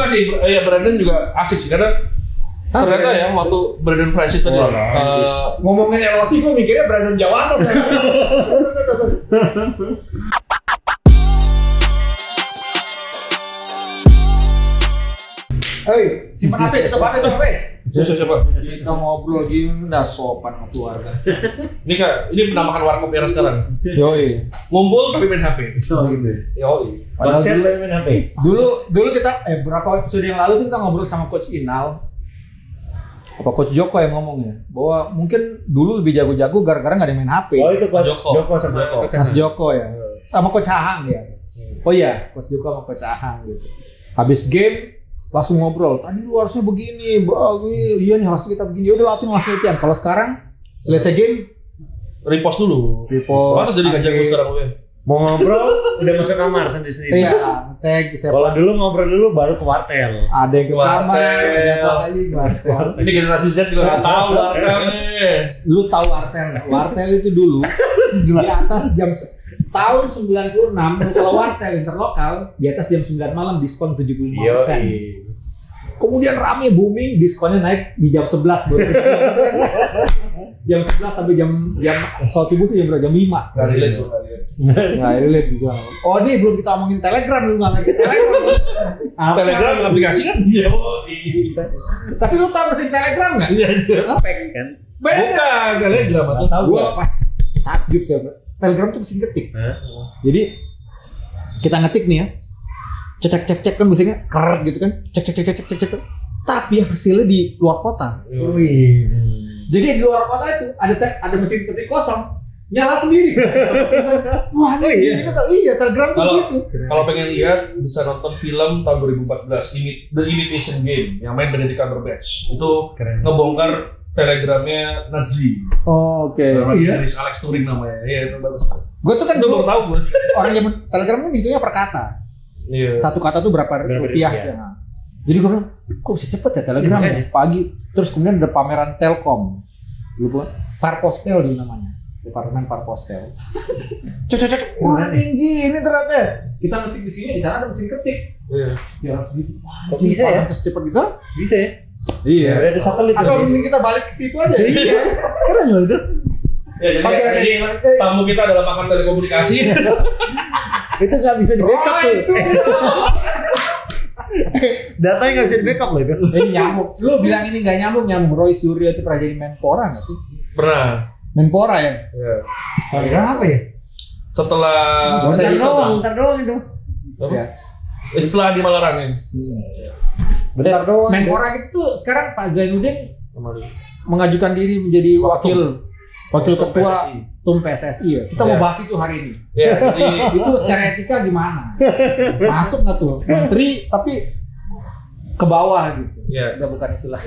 suka sih, ya Brandon juga asik sih karena ternyata ya waktu Brandon Francis tadi ngomongin LOC gue mikirnya Brandon Jawato saya. Hei, simpan HP, tutup HP. Siapa? Kita ngobrol gini, nggak sopan sama keluarga. Ini penamakan warkop era sekarang. Yoi. Ngumpul tapi main HP. Yoi. Konsep main HP. Dulu kita berapa episode yang lalu tuh kita ngobrol sama Coach Inal. Apa Coach Joko yang ngomongnya bahwa mungkin dulu lebih jago-jago gara-gara nggak ada main HP. Oh itu Coach Joko sama Mas Joko ya. Sama Coach Ahang ya. Oh iya, Coach Joko sama Coach Ahang gitu. Habis game langsung ngobrol, tadi lu harusnya begini, iya nih harusnya kita begini, udah latihan. Kalau sekarang selesai game, repost dulu. Masa jadi gak jago sekarang gue? Mau ngobrol, udah masuk kamar sendiri. Iya, tag. Kalau dulu ngobrol dulu baru ke wartel. Ada yang ke kamar, ada apa lagi wartel. Ini generasi Z juga nggak tahu wartelnya. Lu tahu wartel? Wartel itu dulu di atas jam tahun 96 kalau wartel interlokal di atas jam 9 malam diskon 75%. Kemudian rame booming, diskonnya naik di jam 11 baru. Jam 11 sampai jam sholat subuh itu jam berapa? Jam 5. Enggak relate tuh. Enggak relate juga. Oh, ini belum kita omongin Telegram, lu enggak ngerti Telegram. Telegram aplikasi kan? Iya. Tapi lu tahu mesin Telegram enggak? Iya. Fax kan? Bukan Telegram, tahu gua pas takjub sih. Telegram tuh mesin ketik. Jadi kita ngetik nih ya. Cek kan biasanya keret gitu kan. Cek. Tapi hasilnya di luar kota. Wih. Jadi di luar kota itu ada mesin ketik kosong. Nyala sendiri. Wah, ini iya Telegram tuh gitu. Kalau pengen lihat bisa nonton film tahun 2014 The Imitation Game yang main Benedict Cumberbatch. Itu keren. Ngebongkar Telegramnya Nazi. Oh, oke. Iya. Alex Turing namanya. Iya, itu bagus. Gue tuh kan dulu tahu gue. Orang zaman Telegram kan dihitungnya per kata. Iya. Satu kata tuh berapa rupiah ya. Jadi gue bilang, kok bisa cepet ya Telegram ya? Pagi. Terus kemudian ada pameran Telkom. Dulu Parpostel dulu namanya. Departemen Parpostel. Cocok. Wah, tinggi ini ternyata. Kita ngetik di sini, di sana ada mesin ketik. Iya. Ya harus gitu. Kok bisa ya? Terus cepet gitu? Bisa ya? Iya. Ada satelit. Apa mending kita balik ke situ aja? Iya. Keren loh itu. Ya, jadi tamu kita adalah pakar telekomunikasi. Itu nggak bisa di backup tuh. Datanya nggak bisa di backup loh itu. Ini nyamuk. Lu bilang ini nggak nyamuk. Roy Suryo itu pernah jadi Menpora nggak sih? Pernah. Menpora ya? Iya. Apa ya? Setelah. Bentar doang itu. Ya. Setelah di Malarangin. Bentar doang. Menpora itu sekarang Pak Zainuddin mengajukan diri menjadi wakil ketua TUM PSSI ya. Kita mau bahas itu hari ini. Ya, jadi itu secara etika gimana? Masuk nggak tuh menteri tapi ke bawah gitu? Ya. Udah bukan itulah.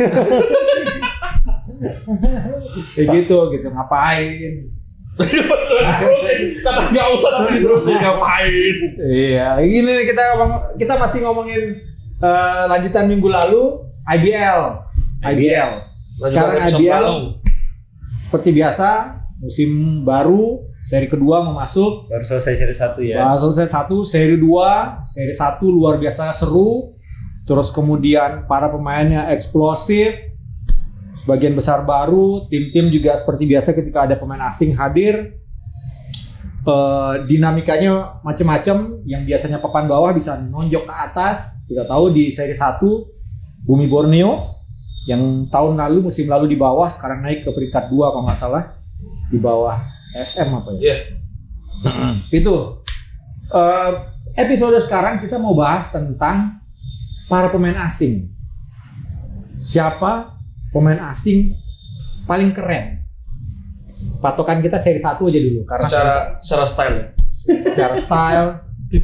Gitu ngapain? Kata nggak usah terusin ngapain? Iya, ini kita masih ngomongin lanjutan minggu lalu IBL. Sekarang IBL seperti biasa musim baru, seri kedua mau masuk. Baru selesai seri 1 ya. Baru selesai 1, seri 2. Seri 1 luar biasa seru. Terus kemudian para pemainnya eksplosif. Sebagian besar baru, tim-tim juga seperti biasa ketika ada pemain asing hadir. Dinamikanya macam-macam, yang biasanya papan bawah bisa nonjok ke atas. Kita tahu di seri 1 Bumi Borneo yang tahun lalu musim lalu di bawah sekarang naik ke peringkat 2 kalau nggak salah, di bawah SM apa ya? Iya. Itu episode sekarang kita mau bahas tentang para pemain asing. Siapa pemain asing paling keren? Patokan kita seri 1 aja dulu karena secara style ya. Secara style.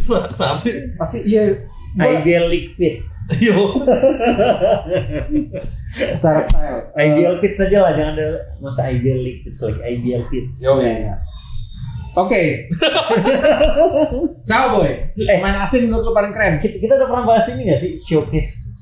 Kenapa sih? Tapi iya Ideal League Fit. Yo. Secara style. Ideal Fit saja lah, jangan ada masa Ideal League Fit lagi. Ideal Fit. Yo. Oke. Sama boy. Pemain asing menurut lu paling keren? Kita udah pernah bahas ini nggak sih, showcase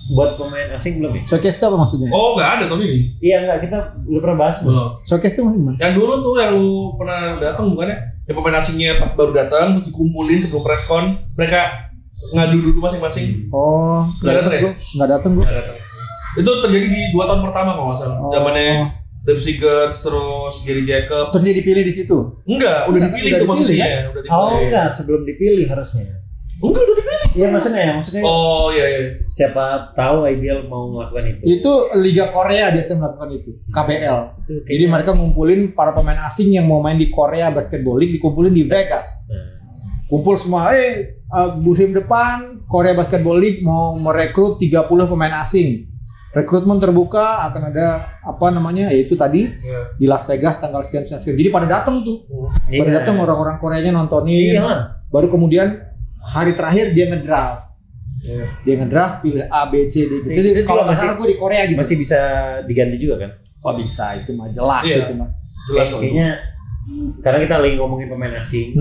buat pemain asing belum ya? Showcase itu apa maksudnya? Oh, nggak ada Tom ini. Iya nggak, kita udah pernah bahas belum? Showcase itu maksudnya? Yang dulu tuh yang lu pernah datang bukannya? Yang pemain asingnya pas baru datang terus dikumpulin sebelum preskon, mereka ngadu dulu masing-masing. Oh, Nggak datang ya? Nggak datang gue. Nggak datang. Itu terjadi di 2 tahun pertama kalau nggak salah. Zamannya Dave Seegers, terus Gary Jacobs. Terus dia dipilih di situ. Enggak, udah dipilih tuh posisinya. Udah dipilih. Oh enggak, sebelum dipilih harusnya. Enggak, udah dipilih. Iya maksudnya. Oh iya. Siapa tahu IBL mau melakukan itu. Itu Liga Korea biasa melakukan itu, KBL. Itu kayaknya- Jadi mereka ngumpulin para pemain asing yang mau main di Korea Basketball League, dikumpulin di Vegas. Kumpul semua, musim depan Korea Basketball League mau merekrut 30 pemain asing. Rekrutmen terbuka akan ada yaitu tadi di Las Vegas tanggal sekian. Jadi pada datang tuh. Pada datang orang-orang Koreanya nontonin. Iya. Baru kemudian hari terakhir dia ngedraft. Dia ngedraft pilih A, B, C, D. Jadi Itu kalau juga nggak salah gue di Korea gitu. Masih bisa diganti juga kan? Oh bisa, itu mah jelas Iya. itu mah. Jelas. Kayaknya karena kita lagi ngomongin pemain asing,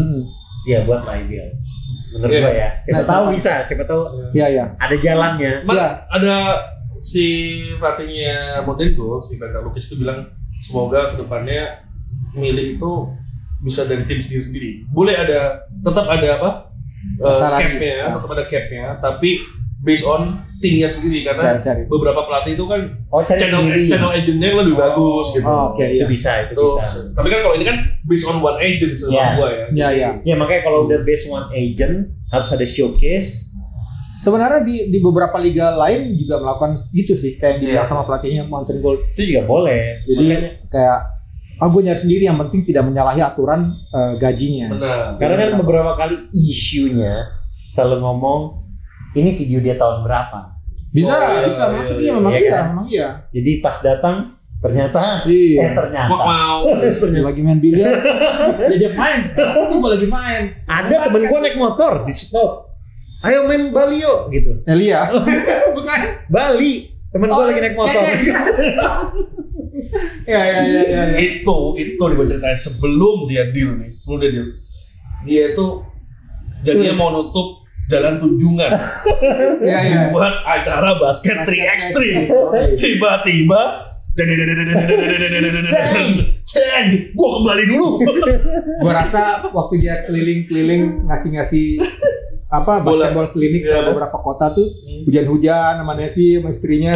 ya buat IBL. Menurut Iya. gua ya. Siapa Nah, tahu itu- bisa, siapa tahu Iya. ada jalannya. Iya. Ada si pelatihnya Montenegro, si Petra Lukis itu bilang semoga kedepannya milih itu bisa dari tim sendiri. Boleh tetap ada Masalah capnya, nih. tetap ada capnya, tapi based on timnya sendiri karena Cari. beberapa pelatih itu kan Oh, cari sendiri. channel agentnya yang lebih bagus gitu. Oh, oke, Itu iya. bisa, itu Tuh, bisa. tapi kan kalau ini kan based on one agent Iya. sebenarnya gua ya. Iya. Ya makanya kalau udah base one agent harus ada showcase. Sebenarnya di beberapa liga lain juga melakukan gitu sih, kayak yang dibilang Iya. sama pelatihnya Mountain Gold. Itu juga boleh. Jadi Makanya- kayak gue nyari sendiri, yang penting tidak menyalahi aturan gajinya. Benar. karena kan beberapa kali isunya selalu ngomong ini video dia tahun berapa. Bisa, Oh, iya, bisa iya, masuk iya, iya, memang iya iya, kan? memang iya. Jadi pas datang ternyata Iya. ternyata Mau. Lagi main biliar, diajak main. Gue lagi main. ada temen gue naik motor di stop. Ayo main Bali yuk gitu. Elia. Bukan. Bali. Temen gue lagi naik motor. Kecek. Iya. Itu dibaca ceritain sebelum dia deal. Dia tuh jadinya mau nutup jalan tunjungan Iya. buat acara basket 3x3. Tiba-tiba Ceng, gua kembali dulu. Gue rasa waktu dia keliling-keliling ngasih Bola. basketball klinik ke Iya. beberapa kota tuh, hujan-hujan sama Nevi sama istrinya,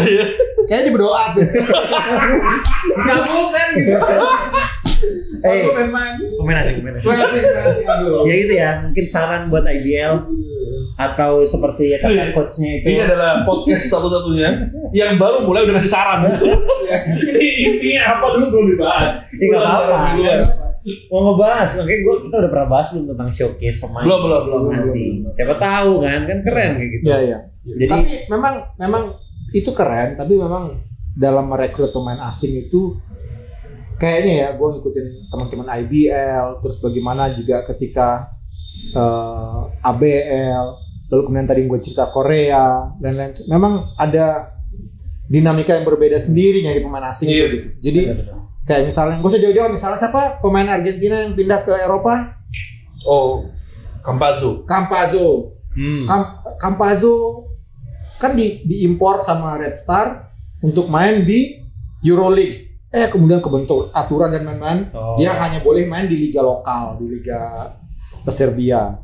kayaknya dia berdoa tuh, dikabulkan gitu. Aku pengen main. Pemain asing. Masih, aduh. Ya itu ya, mungkin saran buat IBL atau seperti ya kata coachnya itu. Ini adalah podcast satu-satunya yang baru mulai udah ngasih saran. Ini intinya apa dulu belum dibahas. Ya, nggak apa-apa. Duluan. Mau ngebahas, makanya kita udah pernah bahas belum tentang showcase pemain Belum. asing. Siapa tahu kan keren kayak gitu. Iya. Jadi Tapi memang itu keren, tapi memang dalam merekrut pemain asing itu kayaknya ya, gue ngikutin teman-teman IBL, terus bagaimana juga ketika ABL, lalu kemudian tadi gue cerita Korea dan lain, memang ada dinamika yang berbeda sendiri dari pemain asing Iya. itu gitu. Jadi kayak misalnya, gue usah jauh-jauh, misalnya siapa pemain Argentina yang pindah ke Eropa? Oh, Campazzo. Campazzo. Campazzo kan diimpor sama Red Star untuk main di Euroleague. Kemudian kebentuk aturan dan main-main, dia hanya boleh main di liga lokal, di liga Serbia.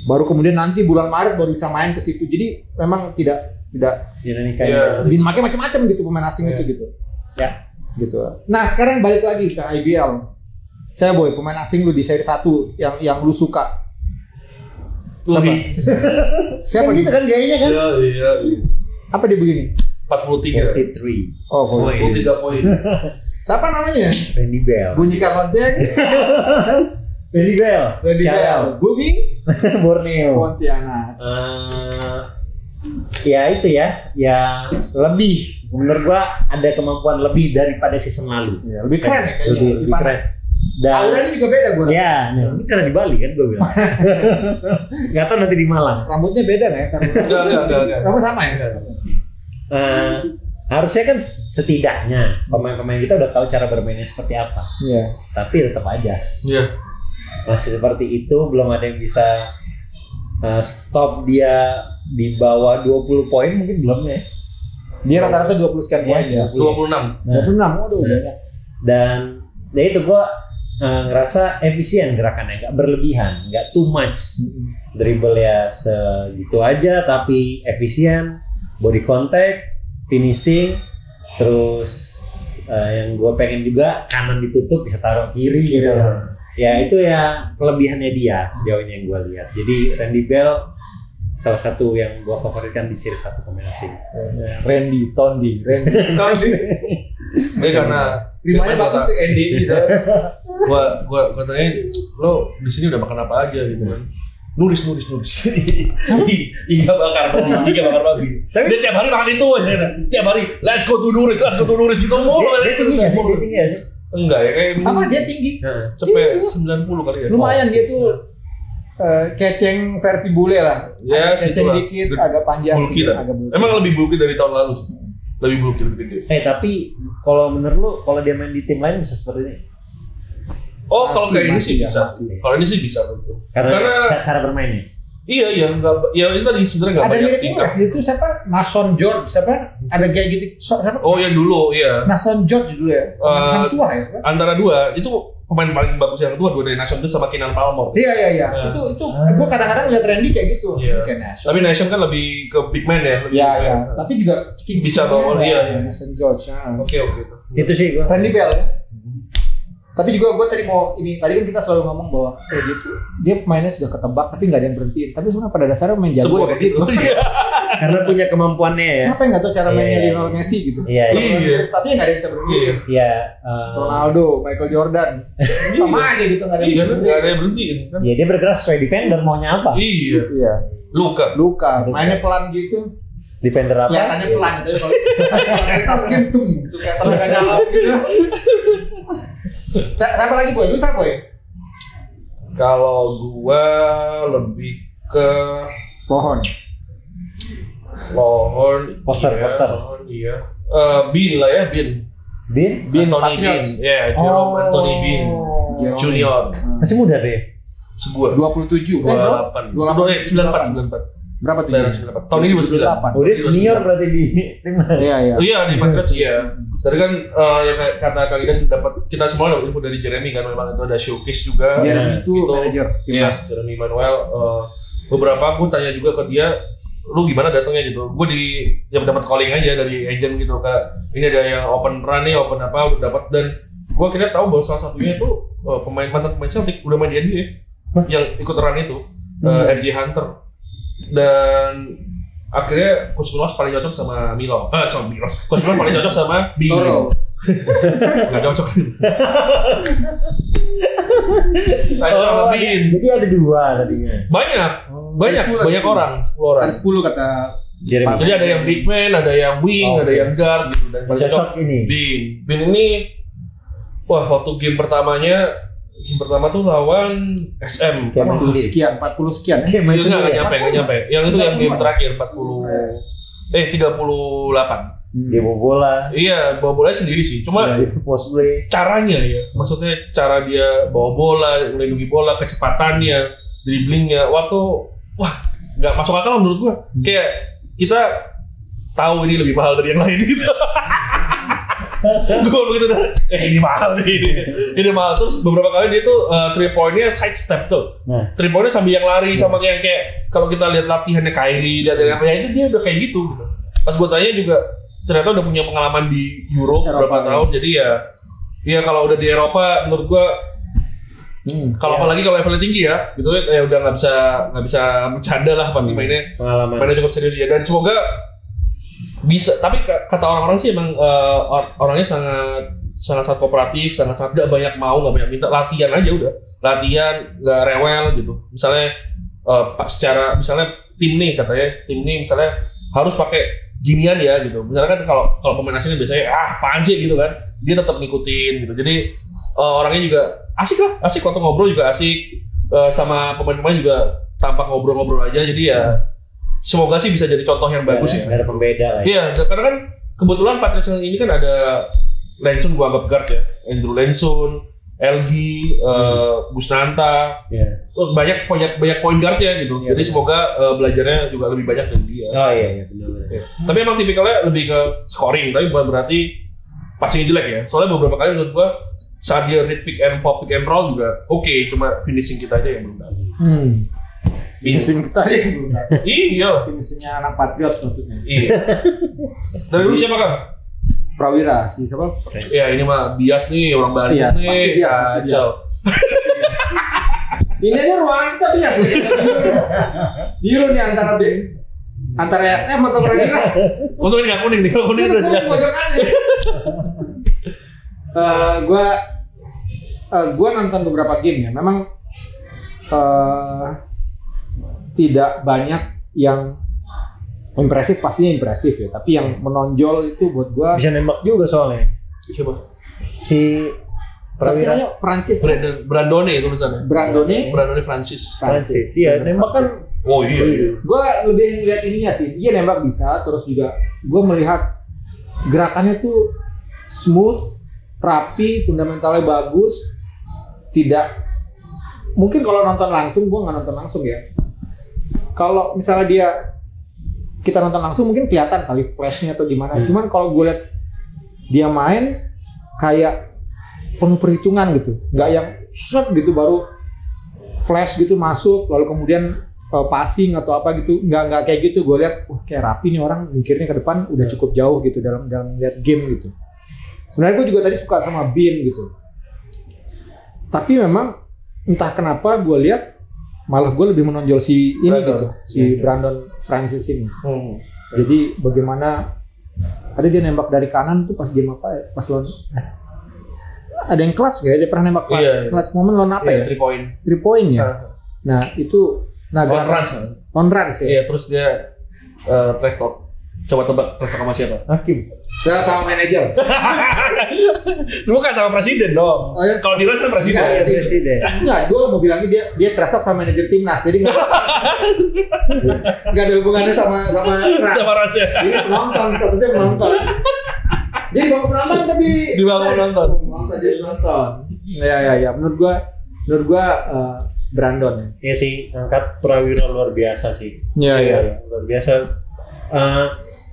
Baru kemudian nanti bulan Maret baru bisa main ke situ. Jadi memang tidak dinamikanya. dipakai macam-macam gitu pemain asing itu gitu. Ya. Gitu. Nah, sekarang balik lagi ke IBL. Saya Boy, pemain asing lu di seri 1 yang lu suka. Siapa? Siapa Kan gitu? gitu kan gayanya kan? Iya. Apa dia begini? 43. 43. Oh, 43 poin. siapa namanya? Randy Bell. Bunyikan lonceng. Randy Bell. Randy Shout Bell. out. Bumi Borneo. Pontianak. Ya itu ya, yang lebih menurut gua ada kemampuan lebih daripada season lalu. Ya, lebih keren ya kayaknya. Lebih panas. Dan Auranya juga beda gue rasa. ya, nah, ini karena di Bali kan gua bilang. Gak tau nanti di Malang. Rambutnya beda nggak ya? Enggak. Rambut sama ya? Harusnya kan setidaknya pemain-pemain kita udah tahu cara bermainnya seperti apa. Iya. Tapi tetap aja Iya. masih seperti itu, belum ada yang bisa stop dia di bawah 20 poin mungkin belum ya. Dia rata-rata 20 sekian poin ya. 26. 26. Waduh, banyak. Dan ya itu gua ngerasa efisien gerakannya, nggak berlebihan, nggak too much. Dribble ya segitu aja tapi efisien, body contact, finishing, terus yang gue pengen juga kanan ditutup bisa taruh kiri gitu. Ya itu ya kelebihannya dia sejauh ini yang gue lihat. Jadi Randy Bell salah satu yang gue favoritkan di series 1 pemain asing. Randy Tondi. Ini karena Terimanya bagus tuh NDI soalnya. gua tanyain lo di sini udah makan apa aja gitu kan. Nuris. Iga bakar babi. Tapi dia tiap hari makan itu aja. Tiap hari let's go to Nuris gitu mulu. Dia tinggi ya sih? Enggak ya kayak Apa dia tinggi? sampai 90 kali ya. Lumayan dia tuh keceng versi bule lah. Ya, Agak keceng segitulah. dikit, agak panjang Bulky dikit, lah. agak bulky. Emang lebih bulky dari tahun lalu sih. Lebih bulky, lebih gede. Tapi kalau menurut lu kalau dia main di tim lain bisa seperti ini? Oh, kalau kayak ini masih sih ya, bisa. masih. Kalau ini sih bisa betul. Karena cara bermainnya. Iya, enggak ya itu tadi sebenarnya enggak Ada banyak mirip tingkat. nggak sih itu siapa? Nason George siapa? Ada kayak gitu siapa? Oh, yang dulu, iya. Nason George dulu ya. Yang tua ya. Kan? Antara dua, itu pemain paling bagus yang kedua, dua dari Nation itu sama Kenan Palmer. Iya. Ya. Itu gue kadang-kadang lihat Randy kayak gitu. Iya. Kayak Nason. Tapi Nation kan lebih ke big man ya, lebih Iya, ke- iya. Tapi juga Bisa bawa, iya. Nason George. Nah. Oke. Itu sih gua. Randy Bell ya. Tapi juga gue tadi kan kita selalu ngomong bahwa dia pemainnya sudah ketebak tapi nggak ada yang berhentiin. Tapi sebenarnya pada dasarnya main jago Semua ya begitu. Karena punya kemampuannya ya. Siapa yang nggak tahu cara mainnya Iya. Lionel Messi gitu? Iya. Iya. Tapi nggak ada yang bisa berhentiin. Iya. Ronaldo, Michael Jordan, sama aja gitu nggak ada yang Iya, bisa enggak ada berhentiin. yang berhenti kan. Ya dia bergerak sesuai defender maunya apa? Iya. Iya. Luka. Mainnya pelan gitu. Defender apa? Kelihatannya pelan gitu. Kalau kita mungkin dung gitu kayak tenaga dalam gitu. Siapa lagi boy? Lu siapa boy? Kalau gua lebih ke Pohon. Lohorn. Poster. Lohorn, iya. Bin lah ya, Bin. Bin Anthony Bin. Patriots. Ya, Jerome Anthony Bin. Jerome. Junior. masih muda tuh ya. Segua. 27. 28. 94. Berapa tuh? Daerah 98. Tahun ini 29. Oh dia senior berarti di timnas. Iya. Iya di Patriots iya. Tadi kan ya kayak kata Kang Idan dapat kita semua dapat info dari Jeremy kan memang itu ada showcase juga. Jeremy itu Itu- manajer Iya, timnas. Jeremy Manuel. Beberapa aku tanya juga ke dia, lu gimana datangnya gitu? Gue yang dapat calling aja dari agent gitu kayak ini ada yang open run nih, open apa udah dapat dan gue akhirnya tahu bahwa salah satunya itu mantan pemain Celtic udah main di NBA yang ikut run itu RJ Hunter dan akhirnya Coach Milos paling cocok sama Milo. Sama Milos. Coach Milos paling cocok sama Bin. Toro. Nggak cocok. Sama Bin. Jadi ada dua tadinya. Banyak orang, 10 orang. Ada 10 kata Jeremy. Jadi ada yang big man, ada yang wing, ada yang guard gitu dan paling Cocok cocok ini. Bin ini waktu game pertama tuh lawan SM. Kayak main 40 sendiri. sekian, 40 sekian. Kayak main Itu sendiri ya? nggak nyampe. Yang itu yang game terakhir 38. Dia bawa bola. Iya, bawa bolanya sendiri sih. Cuma Dia post play. caranya ya, maksudnya cara dia bawa bola, melindungi bola, kecepatannya, dribblingnya, wah nggak masuk akal menurut gua. Kayak kita tahu ini lebih mahal dari yang lain gitu. Gue begitu ini mahal nih, ini mahal. Terus beberapa kali dia tuh 3 pointnya side step tuh. Nah. 3 pointnya sambil yang lari sama kayak kalau kita lihat latihannya Kyrie, lihat apa ya itu dia udah kayak gitu. Pas gue tanya juga ternyata udah punya pengalaman di Eropa berapa tahun. Jadi ya kalau udah di Eropa menurut gue kalau apalagi kalau levelnya tinggi ya, gitu ya udah nggak bisa bercanda lah pasti mainnya cukup serius ya dan semoga bisa. Tapi kata orang-orang sih emang orangnya sangat kooperatif, sangat nggak banyak minta latihan aja udah latihan nggak rewel gitu. Misalnya misalnya tim nih misalnya harus pakai ginian ya gitu. Misalnya kan kalau pemain asing biasanya apaan sih gitu kan, dia tetap ngikutin gitu. Jadi orangnya juga asik waktu ngobrol juga asik sama pemain-pemain juga tampak ngobrol-ngobrol aja. Jadi ya semoga sih bisa jadi contoh yang bagus ya. Ada pembeda lah. Iya, karena kan kebetulan Patriots ini kan ada Lensun gua anggap guard ya, Andrew Lensun, LG, Busnanta, tuh banyak point guardnya gitu. Jadi semoga belajarnya juga lebih banyak dari dia. Oh iya benar. Tapi emang tipikalnya lebih ke scoring, tapi bukan berarti passingnya jelek ya. Soalnya beberapa kali menurut gua saat dia read pick and pop, pick and roll juga oke, cuma finishing kita aja yang belum dapat. Finishing kita ya. Iya lah. Finishingnya anak Patriot maksudnya. Iya. Dari dulu siapa kan? Prawira sih siapa? Ya ini mah bias nih orang Bali Iya, pasti nih. bias. Kacau. Ini aja ruangan kita bias. Biru nih antara SM atau Prawira. Untung ini nggak kuning nih, kalau kuning udah jelas. Gua nonton beberapa game ya. Memang tidak banyak yang impresif, pastinya impresif ya. Tapi yang menonjol itu buat gua Bisa nembak juga soalnya. Siapa? Si Sabsinanya Prancis. Brandone tulisannya. Brandone Francis. Iya, nembak kan. Oh iya. Gua lebih ngeliat ininya sih. Dia nembak bisa, terus juga gua melihat gerakannya tuh smooth, rapi, fundamentalnya bagus. Tidak mungkin kalau nonton langsung, gua nggak nonton langsung ya. Kalau misalnya kita nonton langsung mungkin kelihatan kali flashnya atau gimana. Cuman kalau gue lihat dia main kayak penuh perhitungan gitu, nggak yang shot gitu baru flash gitu masuk lalu kemudian passing atau apa gitu, nggak kayak gitu. Gue lihat kayak rapi nih orang, mikirnya ke depan udah cukup jauh gitu dalam lihat game gitu. Sebenarnya gue juga tadi suka sama Bin gitu, tapi memang entah kenapa gue lihat malah gue lebih menonjol si ini gitu, si Brandon Francis ini. Jadi bagaimana ada dia nembak dari kanan tuh pas game apa ya? Pas lawan ada yang clutch gak ya? Dia pernah nembak clutch. Iya. Clutch moment lawan apa ya? 3 point. 3 point ya. Nah, itu on runs ya. Iya, terus dia trash talk. Coba tebak trash talk sama siapa? Hakim. Nah, sama manajer. Bukan sama presiden dong. Oh, ya? Kalau di kan presiden. Iya, presiden. Enggak, gue mau bilangnya dia trash talk sama manajer timnas. Jadi enggak ada hubungannya sama Sama Raja. Ini penonton, statusnya penonton. Jadi bang penonton tapi Di bangku penonton. Jadi penonton. Ya. Menurut gua Brandon ya. Iya sih, angkat Prawira luar biasa sih. Iya. Luar biasa.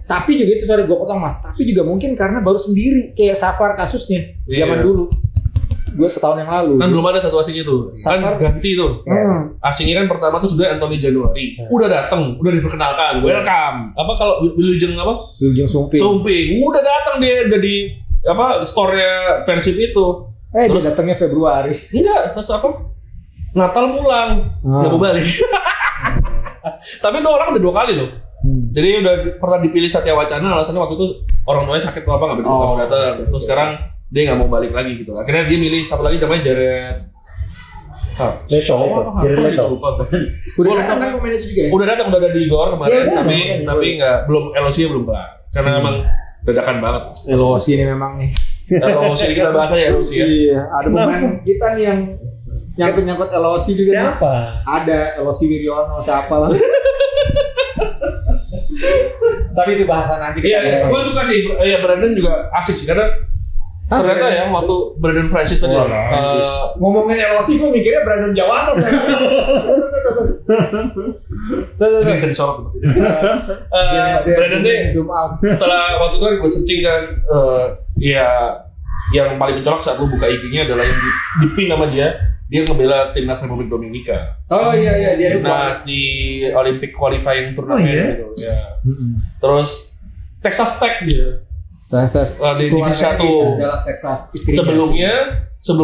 Tapi juga itu, sorry gue potong mas, tapi juga mungkin karena baru sendiri kayak Safar kasusnya zaman dulu. Gue setahun yang lalu. Kan belum ada satu asing itu. Safar. Kan ganti tuh. Asingnya kan pertama tuh sudah Anthony Januari. Udah datang, udah diperkenalkan. Welcome. Apa kalau Wilujeng apa? Wilujeng Sumping. Udah datang dia, udah di apa store-nya Persib itu. Terus dia datangnya Februari. Enggak, terus apa? Natal pulang, nggak mau balik. Tapi itu orang udah 2 kali loh. Jadi udah pernah dipilih Satya Wacana, alasannya waktu itu orang tuanya sakit atau apa nggak mau datang. Terus sekarang dia nggak mau balik lagi gitu. Akhirnya dia milih satu lagi namanya Jared. Leto. Udah datang kan pemain itu juga ya? Udah datang, udah ada di GOR kemarin, tapi nggak belum LOC-nya belum kelar. Karena emang dadakan banget. LOC ini memang nih. LOC kita bahas aja LOC ya. Iya, ada pemain kita nih yang nyangkut LOC juga. Siapa? Ada LOC Wiryono, siapa lah. Tapi itu bahasan nanti kita. Iya, gue suka sih. Ya Brandon juga asik sih karena ternyata ya waktu Brandon Francis tadi ngomongin LOC gue mikirnya Brandon Jawatos ya. Brandon nih setelah waktu itu kan gue searching kan ya yang paling mencolok saat gue buka IG-nya adalah yang di pin nama dia ngebela timnas Republik Dominika. Oh iya dia timnas di Olympic qualifying turnamen gitu ya. Terus Texas Tech dia. Texas di divisi 1 Dallas Texas. Sebelum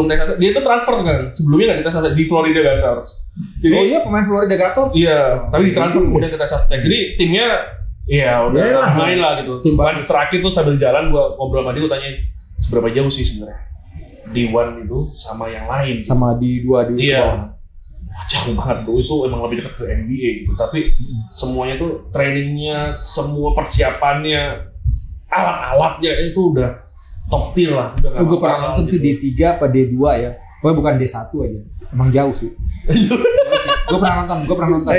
Texas dia itu transfer kan. Sebelumnya nggak di Texas, di Florida Gators. Jadi, oh iya pemain Florida Gators. Iya, tapi ditransfer kemudian ke Texas Tech. Jadi timnya ya udah main lah gitu. Terakhir tuh sambil jalan gua ngobrol sama dia, gua tanyain seberapa jauh sih sebenarnya D1 itu sama yang lain. Sama di 2 di iya. Jauh banget bro, itu emang lebih dekat ke NBA gitu. Tapi semuanya tuh trainingnya, semua persiapannya, alat-alatnya itu udah top tier lah. Gue pernah nonton tuh D3 apa D2 ya. Pokoknya bukan D1 aja. Emang jauh sih. Gue pernah nonton.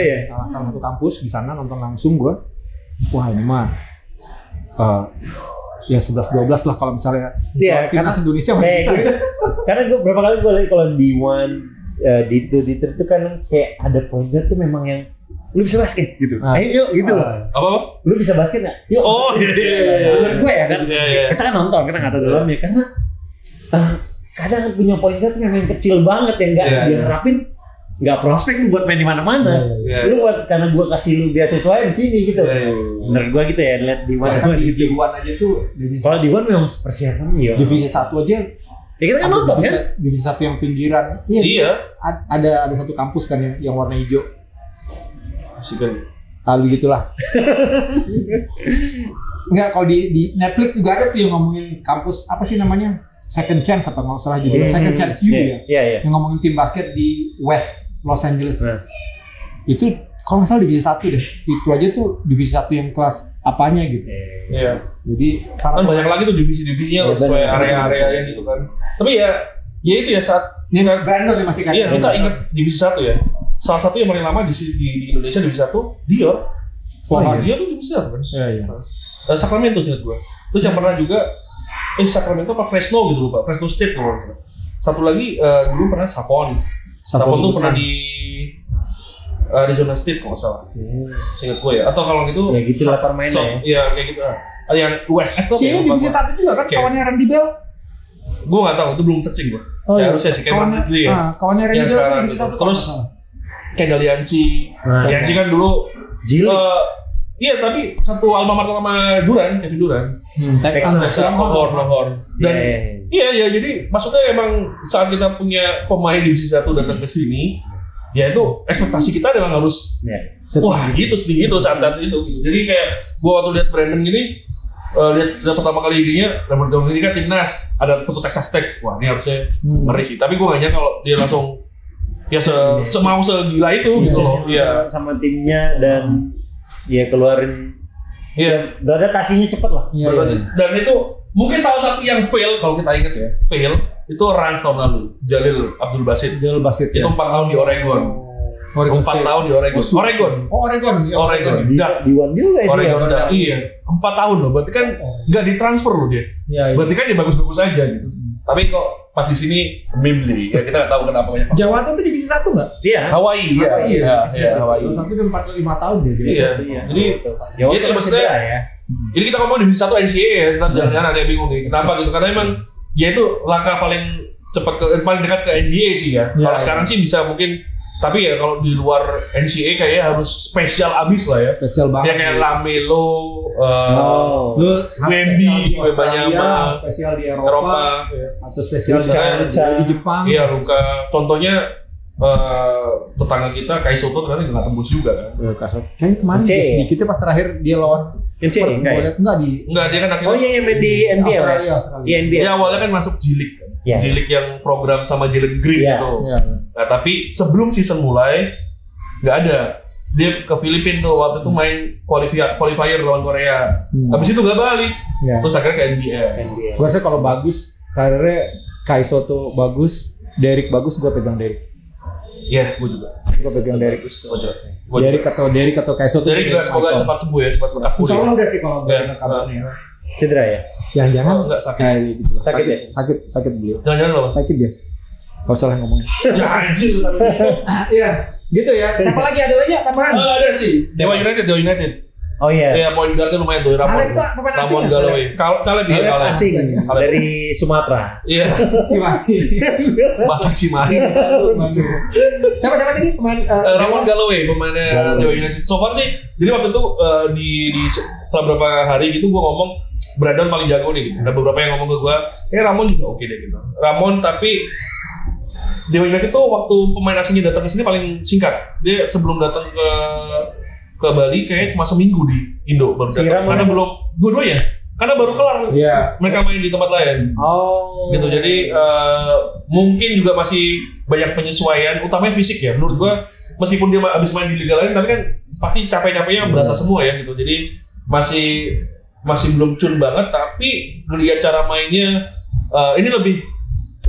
Salah satu kampus di sana nonton langsung gue. Wah ini mah ya 11-12 lah kalau misalnya timnas Indonesia masih bisa gitu. Karena gue berapa kali gue lihat kalau D1 D2 itu kan kayak ada poinnya tuh memang yang lu bisa basket gitu. Ayo yuk gitu. Apa? Lu bisa basket enggak? Yuk. Oh iya. Menurut gue ya kan. Kita kan nonton, kita enggak tahu dalamnya karena kadang punya point guard memang kecil banget yang nggak diharapin, nggak prospek lu buat main di mana-mana. Lu buat karena gua kasih lu beasiswa di sini gitu. Menurut gua gitu ya, lihat di mana di D1 aja tuh kalau di D1 memang persiapannya ya. Divisi 1 aja. Ya kita kan nonton kan? Divisi 1 yang pinggiran. Iya. Ada satu kampus kan yang warna hijau. Lalu gitulah. Enggak, kalau di Netflix juga ada tuh yang ngomongin kampus apa sih namanya? Second Chance apa nggak salah judulnya. Second Chance U ya. Yang ngomongin tim basket di West Los Angeles. Itu kalau nggak salah divisi 1 deh. Itu aja tuh divisi 1 yang kelas apanya gitu. Iya. Jadi kan banyak lagi tuh divisi-divisinya sesuai area-areanya gitu kan. Tapi ya itu ya saat ini Brandon yang masih kan. Iya, kita ingat divisi 1 ya. Salah satu yang paling lama di Indonesia divisi 1 Dior. Dia tuh divisi 1 kan. Iya. Sacramento sih gua. Terus yang pernah juga Sacramento apa Fresno gitu lupa. Fresno State kalau nggak salah. Satu lagi dulu pernah Savon tuh pernah di Arizona State kalau nggak salah. Seingat gue ya. Atau kalau gitu ya gitu lah permainnya. Iya kayak gitu. Yang USF tuh ini divisi 1 juga kan kawannya Randy Bell. Gue nggak tahu, itu belum searching gue. Ya harusnya sih Kevin Ridley ya. Kawannya Randy Bell sekarang divisi 1 terus Kendall Yancy. Yancy kan dulu iya, tapi satu alma mater sama Kevin Durant. Texas Longhorn. Dan iya, jadi maksudnya emang saat kita punya pemain divisi 1 datang ke sini, ya itu ekspektasi kita memang harus wah gitu setinggi itu saat itu. Jadi kayak gua waktu lihat Brandon gini, lihat pertama kali IG-nya, Brandon ini kan timnas, ada foto Texas Tech. Wah, ini harusnya ngeri sih. Tapi gua nggak nyangka kalau dia langsung ya semau segila itu gitu loh. Iya. Sama timnya dan ya keluarin beradaptasinya cepet lah. Dan itu mungkin salah satu yang fail kalau kita ingat ya, fail itu Rans tahun lalu, Jalil Abdul Basit itu 4 tahun di Oregon. 4 tahun di Oregon. Oregon. Di One juga itu Oregon. Iya, 4 tahun loh. Berarti kan nggak ditransfer loh dia. Berarti kan dia bagus-bagus aja gitu. Tapi kok pas di sini Mimli, ya kita nggak tahu kenapa banyak. Jawa tuh divisi 1 nggak? Iya. Hawaii. Hawaii. Satu udah 45 tahun dia. Iya. Jadi itu maksudnya ya. Ini kita ngomong divisi 1 NCAA ya, ntar jangan-jangan ada yang bingung nih. Kenapa gitu? Karena emang ya itu langkah paling cepat paling dekat ke NBA sih ya. Kalau sekarang sih bisa mungkin, tapi ya kalau di luar NCAA kayaknya harus spesial abis lah ya. Spesial banget. Ya kayak Lamelo, Wemby, spesial di Eropa. Atau spesial di Jepang. Iya, Luka. Contohnya tetangga kita Kai Soto ternyata nggak tembus juga kan. Kayak kemarin sedikitnya pas terakhir dia lawan enggak dia kan akhirnya yang main di NBA Australia. Dia awalnya kan masuk G-League kan. G-League yang program sama Jalen Green gitu. Nah, tapi sebelum season mulai nggak ada. Dia ke Filipina tuh waktu itu main qualifier lawan Korea. Habis itu nggak balik. Terus akhirnya ke NBA. Gue rasa kalau bagus karirnya Kai Soto bagus, Derek bagus, gue pegang Derek. Iya, gue juga. Gue pegang Derek. Derek atau Kai Soto. Derek juga semoga cepat sembuh ya, cepat lekas pulih. Insya Allah udah sih kalau dengar kabarnya. Cedera ya? Jangan-jangan enggak sakit. Gitu. Sakit ya? Sakit beliau. Jangan-jangan loh. Sakit dia. Gak usah lah ngomongin. Ya anjir. Iya, gitu ya. Siapa lagi, ada lagi ya tambahan? Ada sih. Dewa United. Oh iya. Iya, point guardnya lumayan tuh. Caleb tuh pemain asing Ramon Caleb dia asing dari Sumatera. Iya. Cimahi. Batak Cimahi. Siapa tadi pemain Ramon Galloway pemainnya Dewa United. So far sih, jadi waktu itu di setelah beberapa hari gitu gue ngomong Brandon paling jago nih gitu. Ada beberapa yang ngomong ke gue, Ramon juga oke deh gitu. Ramon tapi Dewa United tuh waktu pemain asingnya datang ke sini paling singkat. Dia sebelum datang ke Bali kayaknya cuma seminggu di Indo baru datang. Karena belum dua-duanya. Karena baru kelar. Mereka main di tempat lain. Gitu. Jadi mungkin juga masih banyak penyesuaian, utamanya fisik ya. Menurut gua meskipun dia habis main di liga lain tapi kan pasti capek-capeknya berasa semua ya gitu. Jadi masih belum cun banget, tapi ngelihat cara mainnya ini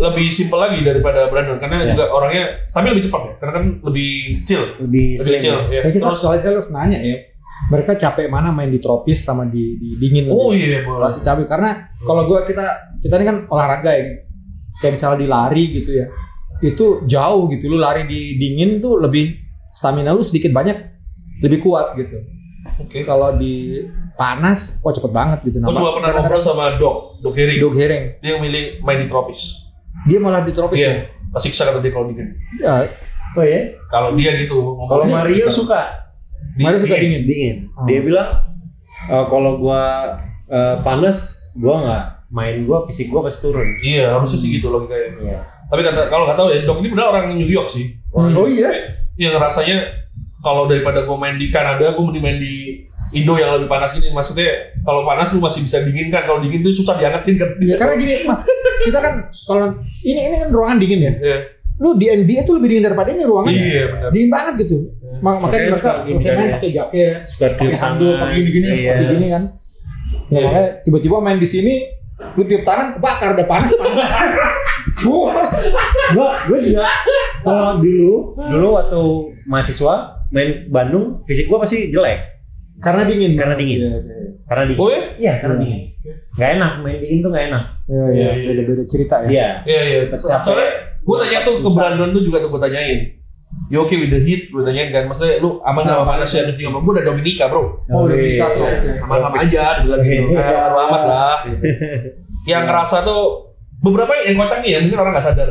lebih simpel lagi daripada Brandon karena juga orangnya tapi lebih cepat ya karena kan lebih chill ya. Terus sekali harus nanya ya, mereka capek mana main di tropis sama di dingin? Iya pasti capek karena kalau kita ini kan olahraga ya, kayak misalnya di lari gitu ya, itu jauh gitu, lu lari di dingin tuh lebih stamina lu sedikit banyak lebih kuat gitu. Kalau di panas, cepet banget gitu. Gue juga pernah ngobrol sama Dok Herring. Dia yang milih main di tropis. Dia malah di tropis ya. Kesiksa kata dia kalau dingin. Ya, Oh ya? Kalau dia gitu. Kalau ngomongnya Mario gitu. suka Mario suka dingin. dingin. Oh. Dia bilang kalau gua panas, gua nggak main, gua fisik gua pasti turun. Iya, harusnya sih gitu logikanya. Iya. Tapi kalau nggak tahu ya, Dok ini benar orang New York sih. Oh iya. Yang rasanya kalau daripada gue main di Kanada, gue mending main di Indo yang lebih panas gini. Maksudnya kalau panas lu masih bisa dinginkan, kalau dingin tuh susah diangkatin kan. Ya, karena gini Mas, kita kan kalau ini kan ruangan dingin ya. Iya. Lu di NBA tuh lebih dingin daripada ini ruangannya. Iya, benar. Dingin banget gitu. Makanya Makanya mereka suka selesai gini main kan pakai jaket, Suka pakai tiup handuk, tangan. pakai gini-gini, Iya. masih gini kan. Nah, Iya. makanya tiba-tiba main di sini, lu tiup tangan kebakar, udah panas. Gua juga kalau dulu waktu mahasiswa main Bandung, fisik gua pasti jelek Karena dingin. karena dingin. Iya, iya. Karena dingin. Oh ya? Iya, karena dingin. Gak enak, main dingin tuh gak enak. Iya, iya, beda-beda cerita ya. Iya. Iya, iya. Capek. Soalnya gue tanya tuh ke Brandon tuh juga tuh gue tanyain. You okay with the heat? Gue tanyain kan. Maksudnya lu aman gak sama panas ya? Dia bilang, gue udah Dominika bro. Oh, udah Dominika Iya. terus ya. Sama-sama aja. Dia bilang gitu. Baru amat lah. Yang ngerasa tuh beberapa yang kocak nih ya, mungkin orang nggak sadar.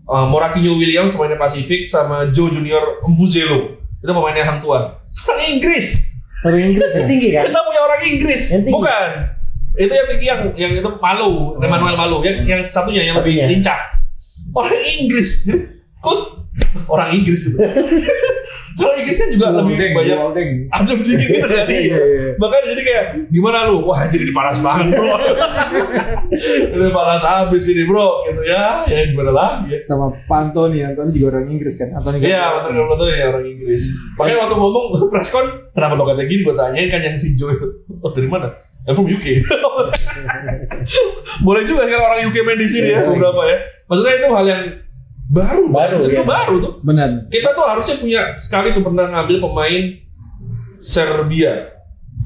Morakinyo Williams pemainnya Pasifik sama Joe Junior Mvuzelo itu pemainnya Hang Tua. Orang Inggris. Orang Inggris ya. Yang tinggi kan? Kita punya orang Inggris. Yang tinggi. Bukan. Itu yang tinggi yang itu Malu, Emmanuel Malu. Yang satunya yang lebih Satunya. lincah. Orang Inggris. Kok orang Inggris itu? Kalau Inggrisnya juga lebih banyak adem dingin gitu kan. Iya, iya. Bahkan jadi kayak gimana lu? Wah jadi panas banget bro. Ini panas habis ini bro. Gitu ya. Ya gimana lagi ya. Sama Pak Antoni juga orang Inggris kan. Antoni Iya, Menteri Dalam Negeri ya orang Inggris. Makanya waktu ngomong preskon, kenapa lo katanya gini? Gue tanyain kan yang si Joe itu. Oh dari mana? I'm from UK. Boleh juga kan orang UK main di sini ya, beberapa ya. Maksudnya itu hal yang baru, Baru, baru tuh. Benar. Kita tuh harusnya punya sekali tuh pernah ngambil pemain Serbia.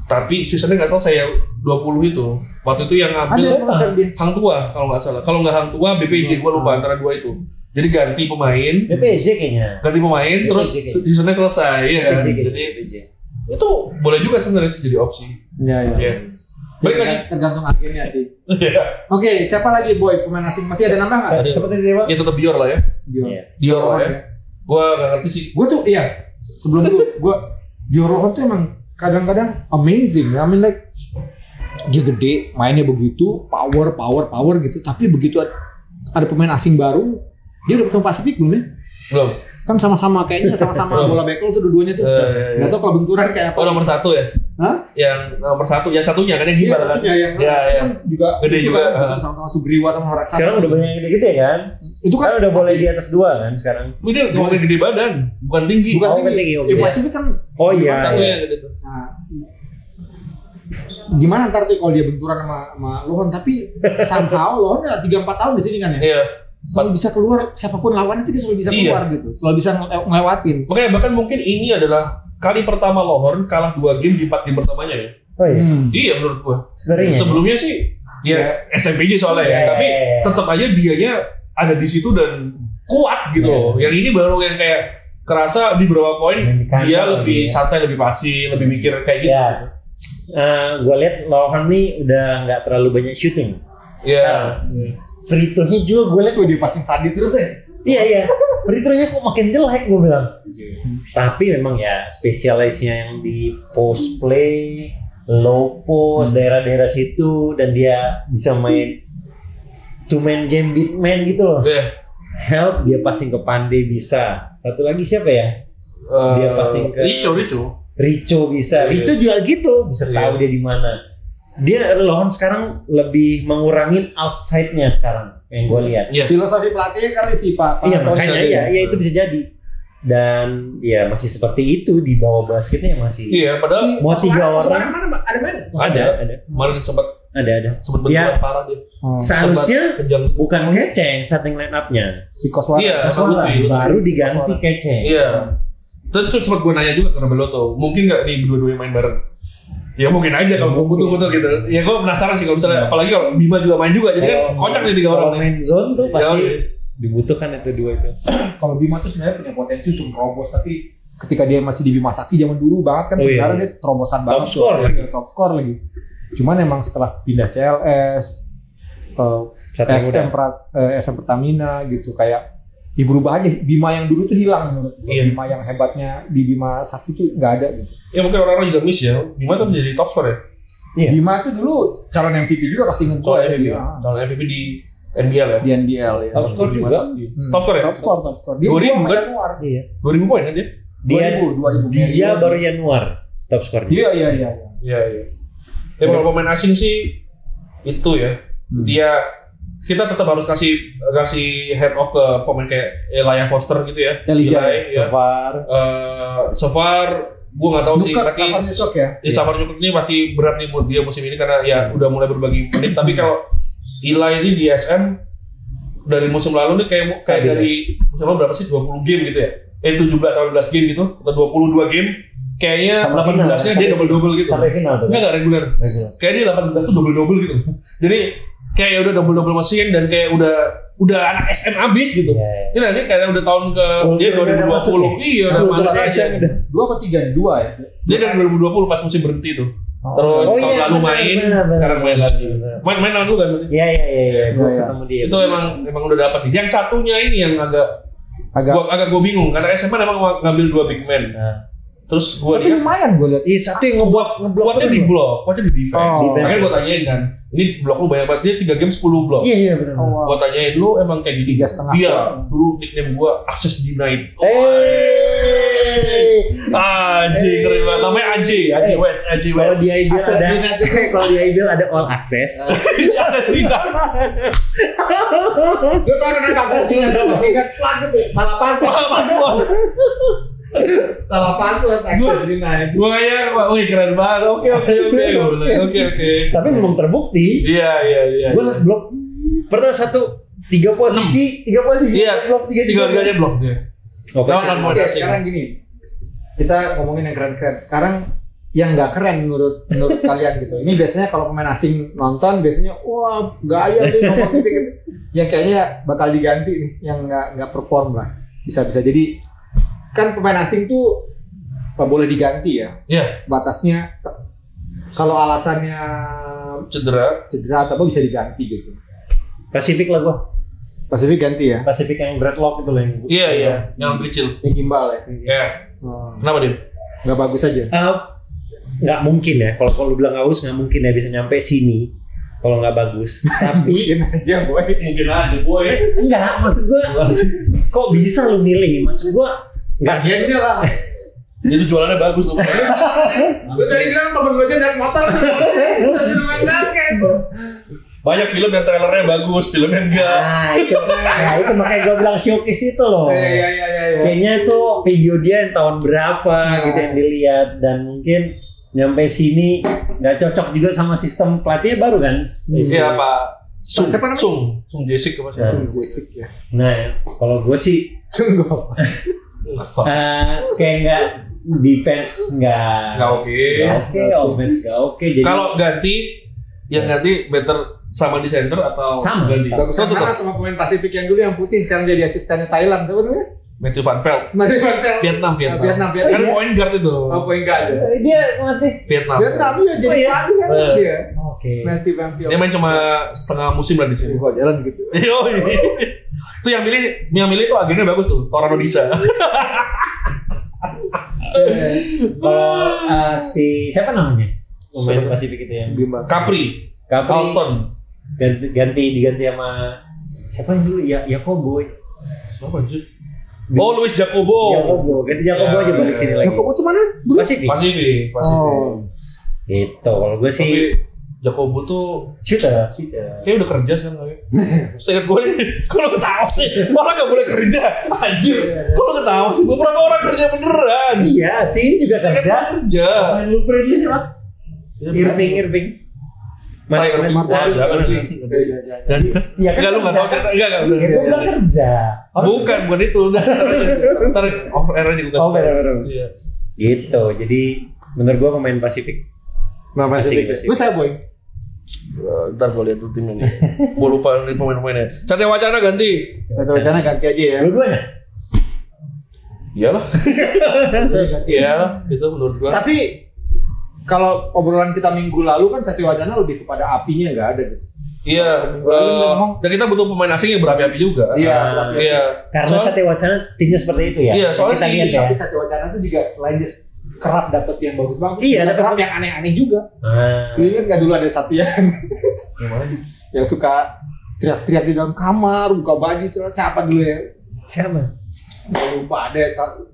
Tapi seasonnya nggak selesai ya 20 itu. Waktu itu yang ngambil Ada pemain Serbia. Hang Tua kalau nggak salah. Kalau nggak Hang Tua, BPJ gue lupa antara dua itu. Jadi ganti pemain, BPJ kayaknya. ganti pemain, terus seasonnya selesai ya kan. BPJ. Jadi itu boleh juga sebenarnya sih jadi opsi. Iya, iya. Iya. Baik lagi. Tergantung agennya sih. Iya. Oke, siapa lagi boy pemain asing? Masih ada nama nggak? Ada. Siapa tadi dia, Pak? Ya tetap Dior lah ya. Dior. Iya. Dior lah ya. Gua nggak ngerti sih. Gue tuh iya sebelum dulu gue Dior Lohon tuh emang kadang-kadang amazing. I mean like dia gede, mainnya begitu, power gitu. Tapi begitu ada pemain asing baru, dia udah ketemu Pasifik belum ya? Belum. Kan sama-sama kayaknya sama-sama bola bekel tuh dua-duanya tuh. Iya. Gak tau kalau benturan kayak apa. Oh nomor 1 ya? Hah? Yang nomor 1, yang satunya kan yang Iya, gimana kan? satunya yang Iya, iya. kan juga Gede itu juga, kan, ketemu sama-sama Sugriwa sama Raksasa. Sekarang udah banyak yang gede-gede kan? Itu kan Kan udah boleh di atas 2 kan sekarang. Ini ngomongin gede badan, bukan tinggi. bukan Oh, tinggi. tinggi, oke. Ya, Pasifik kan Oh iya. Satu iya. yang gede tuh. nah, gimana ntar tuh kalau dia benturan sama Lohon, tapi somehow Lohon ya 3-4 tahun di sini kan ya. Iya. Selalu bisa keluar, siapapun lawannya itu dia selalu bisa Iya. keluar gitu. Selalu bisa ngelewatin. Makanya bahkan mungkin ini adalah kali pertama Lohorn kalah 2 game di 4 game pertamanya ya. Oh iya. Iya menurut gua. Sering ya? Sebelumnya sih ya SMPJ soalnya ya, Iya, tapi iya, iya. tetap aja dianya ada di situ dan kuat gitu loh. Yang ini baru yang kayak kerasa di beberapa poin Main di kandang dia lagi lebih ya. santai, lebih pasti, lebih mikir kayak gitu. Ya. Gue lihat Lohorn nih udah nggak terlalu banyak shooting. Iya. Free throw-nya juga gue lihat Kok dia passing sadi terus ya? iya. Free throw-nya kok makin jelek gue bilang. Tapi memang ya spesialisnya yang di post play, low post, daerah-daerah situ, dan dia bisa main two man game big man gitu loh. Iya. Help, dia passing ke Pandey bisa. Satu lagi siapa ya? Dia passing ke Rico. Rico bisa. Iya. Rico juga gitu, bisa tahu Iya. dia di mana. Dia Lohorn sekarang lebih mengurangin outside-nya sekarang yang gue lihat. Iya. Filosofi pelatihnya kali sih Pak. Iya Pak makanya Tony. ya itu bisa jadi. Dan ya masih seperti itu di bawah basketnya masih Iya, padahal mau 3 orang. Mana ada main nggak? ada. ada Kemarin sempat ada. benturan Ya. parah dia. Oh. Seharusnya Kejang. bukan Keceng starting line up-nya. Si Koswara. Iya. Koswara, Lutfi. baru diganti Koswara. Keceng. Iya. Terus sempat gue nanya juga ke Beloto, mungkin nggak nih berdua-duanya main bareng? Ya mungkin aja kalau butuh-butuh gitu. Ya gue penasaran sih kalau misalnya, apalagi kalau Bima juga main juga, jadi kan kocak nih 3 orang. Kalau main zone tuh pasti Ya, dibutuhkan itu 2 itu. Kalau Bima tuh sebenarnya punya potensi untuk nerobos, tapi ketika dia masih di Bima Sakti zaman dulu banget kan Oh, iya. sebenarnya dia terobosan banget score tuh. Iya, top score lagi. Cuman emang setelah pindah CLS SM Pertamina gitu, kayak berubah aja. Bima yang dulu tuh hilang menurut gue. Iya. Bima yang hebatnya di Bima 1 tuh nggak ada gitu. Ya mungkin orang-orang juga miss ya. Bima tuh menjadi top score ya. Iya. Bima tuh dulu calon MVP juga kasih inget gue Soal ya. MVP, Dia. soal MVP di NBL ya. Di NBL ya. Top score juga. Top score ya? Top score. Dia 2000 kan? Januar. Iya. 2000 poin kan dia? 2000 Dia baru Januar top score. Iya. Iya. Ya kalau pemain asing sih itu ya. Dia kita tetap harus kasih head off ke pemain kayak Elijah Foster gitu ya. Elijah, ya. So far gue nggak tahu sih. Safar Nusok ya. Safar Nusok ini masih berat nih buat dia musim ini karena ya udah mulai berbagi menit. Tapi kalau Eli ini di SM dari musim lalu nih kayak dari musim lalu berapa sih 20 game gitu ya? 17-18 game gitu atau 22 game. Kayaknya 18-nya dia double gitu. Sampai final tuh. Enggak reguler. Kayaknya dia 18 tuh double gitu. Jadi kayak udah double mesin dan kayak udah anak SM abis gitu. Ini nanti kayak udah tahun ke dia 2020. Iya udah masuk aja. 2 apa 3? 2 ya. Dia dari 2020 pas musim berhenti tuh. Terus tahun lalu main, sekarang main lagi. Main lalu kan berarti. Iya. Gua ketemu dia. Itu emang udah dapat sih. Yang satunya ini yang agak gue bingung karena SMA emang ngambil 2 big man. Terus gue Tapi lumayan gue lihat. Satu yang ngebloknya di blok, kuatnya di defense. Makanya gue tanyain kan, ini blok lu banyak banget, dia 3 game 10 blok. Iya benar. Gue tanyain lu emang kayak gini? 3,5. Iya, dulu nickname gue Access Denied. Anjing, keren banget. Namanya Aji West. Kalau di IBL ada all access. Access Denied. Lu tau kenapa Access Denied? Ingat lanjut tuh, salah password. Salah password Access Denied. Gue kayak, wih keren banget. Oke. Tapi belum terbukti. Iya. Gue blok pernah 3 posisi Iya, blok 3 tiga-tiganya blok dia. Oke. Oke, sekarang gini. Kita ngomongin yang keren-keren. Sekarang yang nggak keren menurut kalian gitu. Ini biasanya kalau pemain asing nonton biasanya wah gaya deh ngomong gitu. Yang kayaknya bakal diganti nih, yang nggak perform lah. Bisa jadi kan pemain asing tuh boleh diganti ya. Iya. Batasnya kalau alasannya Cedera atau apa bisa diganti gitu. Pasifik lah gua. Pasifik ganti ya. Pasifik yang dreadlock itu lah yang. Iya, yang kecil. Yang gimbal ya. Iya. Kenapa dia? Nggak bagus aja. Nggak mungkin ya. Kalau lu bilang bagus nggak mungkin ya bisa nyampe sini. Kalau nggak bagus. Tapi mungkin aja boy. Enggak, maksud gua. Kok bisa lu milih? Maksud gua nggak Bagiannya lah. Itu jualannya bagus loh. Lu tadi bilang temen gue aja naik motor. Tadi main basket. Banyak film yang trailernya bagus, filmnya enggak. Itu makanya gue bilang showcase itu loh. Iya. Kayaknya itu video dia yang tahun berapa gitu yang dilihat dan mungkin nyampe sini nggak cocok juga sama sistem pelatihnya baru kan? Iya Pak. Siapa namanya? Sung Jesik apa sih? Sung Jesik ya. Nah, kalau gue sih Sungguh. kayak nggak defense nggak oke, offense nggak oke. Kalau ganti yang ganti better sama di center atau sama ganti? Bagus mana sama pemain Pasifik yang dulu yang putih sekarang jadi asistennya Thailand sebenarnya? Matthew Van Pelt. Vietnam. Kan point guard itu. Oh, point guard. Dia mati. Vietnam ya jadi pelatih kan dia. Oke. Matthew Van Pelt. Dia main cuma setengah musim lah di sini. Kok jalan gitu. Itu yang milih itu agennya bagus tuh, Torano Disa. Kalau siapa namanya? Pemain Pasifik itu yang Capri. Alston. Diganti sama siapa yang dulu? Yakobo. Siapa anjir? Oh, Luis Jacobo. Ganti Jacobo aja balik sini lagi. Jacobo tuh mana? Pasifik. Oh. Itu kalau gue sih. Tapi Jacobo tuh shooter. Kayaknya udah kerja sekarang kayaknya. Seingat gue nih, kalau ketawa sih, orang nggak boleh kerja. Anjir, kalau ketawa sih, beberapa orang kerja beneran. Iya, sini juga kerja. Main lu friendly sih Pak. Irving. Tiger Martin. Enggak lu nggak tahu cerita. Enggak. Itu udah kerja. Bukan itu. Ntar off air aja gue kasih. Iya. Gitu. Jadi menurut gua pemain Pasifik. Lu saya boy. Ntar gue lihat tuh timnya nih. Gue lupa nih pemain-pemainnya. Satya Wacana ganti. Satya Wacana ganti aja ya. Dua-duanya. Iyalah. Ganti. Iyalah, itu menurut gua. Tapi kalau obrolan kita minggu lalu kan Satya Wacana lebih kepada apinya nggak ada gitu. Iya. Minggu lalu kita ngomong. Dan kita butuh pemain asing yang berapi-api juga. Iya, Iya. Karena Satya Wacana timnya seperti itu ya. Iya, soalnya kita sih, lihat ya. Tapi Satya Wacana tuh juga selain dia kerap dapet yang bagus-bagus, Iya, juga dapet- kerap yang aneh-aneh juga. Ah. Lu ingat nggak dulu ada satu yang Gimana? yang suka teriak-teriak di dalam kamar, buka baju, siapa dulu ya? Siapa? Lupa ada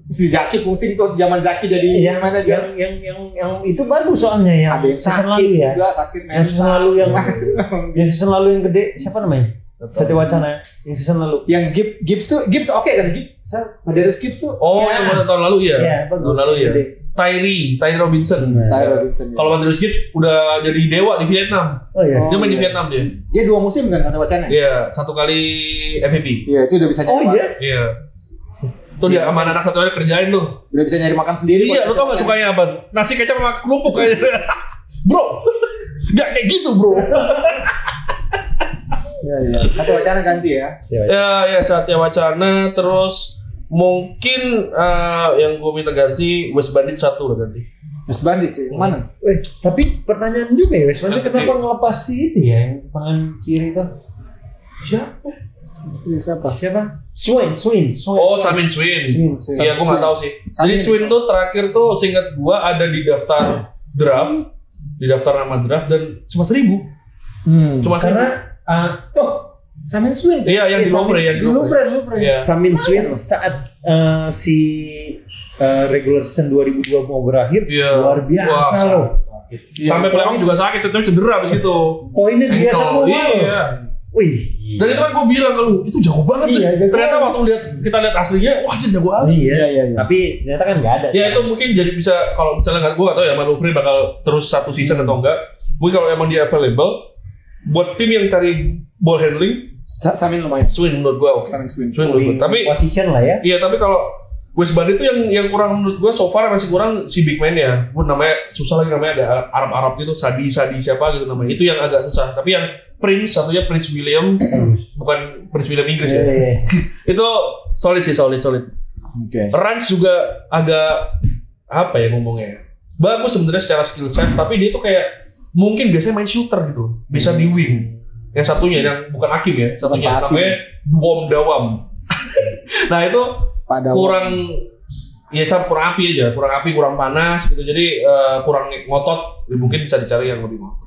si Zaki pusing tuh zaman Zaki jadi Yang manajer. yang itu bagus soalnya yang Ada yang season sakit lalu ya. juga, sakit Yang season lalu yang macam-macam. season lalu yang gede siapa namanya? Satya Wacana yang season lalu. Yang Gibbs oke kan Gibbs? Madarius Gibbs tuh. Oh, Ya. yang tahun lalu ya? Iya, bagus. Tahun lalu ya. Gede. Tyree Robinson. Ty Robinson. Kalau Madarius Gibbs udah jadi dewa di Vietnam. Oh iya. Dia main di iya. Vietnam dia. Dia 2 musim kan Satya Wacana? Iya, 1 kali MVP. Iya, itu udah bisa Oh nyari iya. Iya. Tuh dia sama anak satu orang kerjain tuh. udah bisa nyari makan sendiri. Iya, buat lo tau gak Satya sukanya apa? Nasi kecap sama kerupuk aja. Bro, gak kayak gitu bro. Wacana. Iya. Satya Wacana ganti ya. Ya Satya Wacana. Terus mungkin yang gue minta ganti West Bandit 1 udah ganti. Mas Bandit sih, mana? Tapi pertanyaan juga ya, Wes. Nanti Yang kenapa gede. ngelepas si itu ya yang tangan kiri tuh? Siapa? Siapa? Siapa? Swin. Oh, Samin Swin. Iya, gue nggak tahu sih. Jadi Samin. Swin tuh terakhir tuh seingat gue ada di daftar draft, di daftar nama draft dan cuma 1.000. Cuma Karena Oh, Samin Swin. Iya, yang di Louvre, yang di Louvre. Iya. Samin Swin saat si regular season 2002 mau berakhir Iya. luar biasa Wah, loh. Sampai playoff juga sakit, tapi cedera abis itu. Poinnya dia Ankle. semua. Iya. Wih. Dan itu kan gue bilang ke lu, itu jago banget. Iya, deh. jago Ternyata banget. waktu kita lihat aslinya, wah dia jago banget. Iya. Tapi ternyata kan nggak ada. Ya itu mungkin jadi bisa kalau misalnya nggak, gue nggak tahu ya Louvre bakal terus 1 season atau enggak. Mungkin kalau emang dia available buat tim yang cari ball handling, Samin lumayan. Swin menurut gue oke. Samin Swin. Swin menurut gue. Tapi position lah ya. iya, tapi kalau West Bandit itu yang kurang menurut gue so far masih kurang si big man ya. Namanya susah lagi, namanya ada Arab gitu, Sadi siapa gitu namanya. Itu yang agak susah. Tapi yang Prince, satunya Prince William, bukan Prince William Inggris ya. Iya. Itu solid sih, solid. Oke. Rans juga agak apa ya ngomongnya? Bagus sebenarnya secara skill set, tapi dia tuh kayak mungkin biasanya main shooter gitu, bisa di wing. Yang satunya yang bukan Hakim ya, satunya Bukan Hakim. namanya Duom Dawam. Nah itu kurang api, kurang panas gitu. Jadi kurang ngotot, mungkin bisa dicari yang lebih ngotot.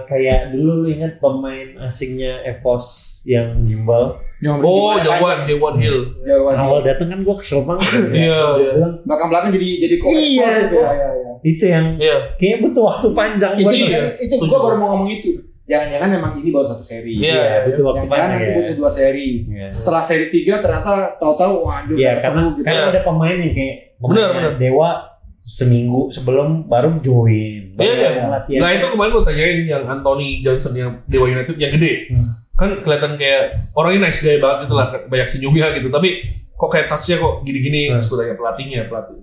Kayak dulu lu ingat pemain asingnya Evos yang gimbal. Oh, Jawan Hill. Awal datang kan gua kesel banget. Iya. Belakang jadi kok Iya, ekspor gua- itu yang Iya. kayaknya butuh waktu panjang itu buat Iya. itu gue baru mau ngomong itu. Jangan-jangan memang ini baru 1 seri. Iya, butuh waktu Jangan-jangan panjang nanti ya. butuh 2 seri. Iya. Setelah seri 3 ternyata tahu-tahu wah anjir Iya, udah karena ketemu gitu. kan Iya. ada pemain yang kayak Bener. Dewa seminggu sebelum baru join. Baru Iya. ada latihan. Nah itu kemarin gue tanyain yang Anthony Johnson yang Dewa United yang gede. Kan kelihatan kayak orangnya nice guy banget gitu lah, banyak senyumnya gitu. Tapi kok kayak touch-nya kok gini-gini. Terus gue tanya pelatih.